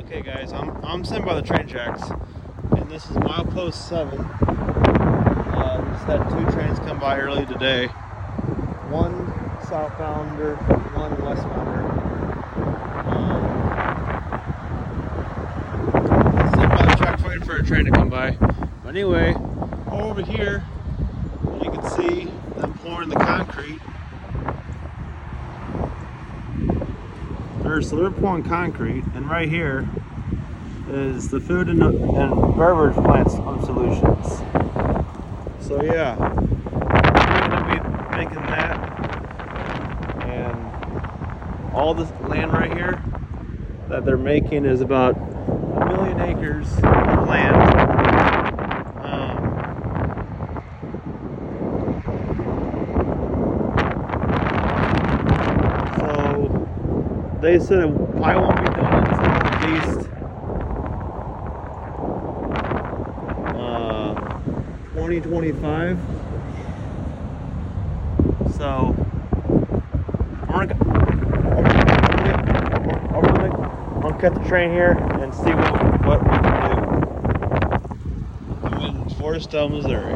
Okay guys, I'm sitting by the train tracks, and this is milepost 7. Just had 2 trains come by early today. One southbounder, one westbounder. Sitting by the tracks waiting for a train to come by. But anyway, over here, you can see them pouring the concrete. So they're pouring concrete, and right here is the food and beverage plants solutions. So yeah, we're going to be making that, and all this land right here that they're making is about 1 million acres of land. They said it probably won't be done until at least 2025. So I'm gonna cut the train here and see what we can do. I'm in Foristell, Missouri.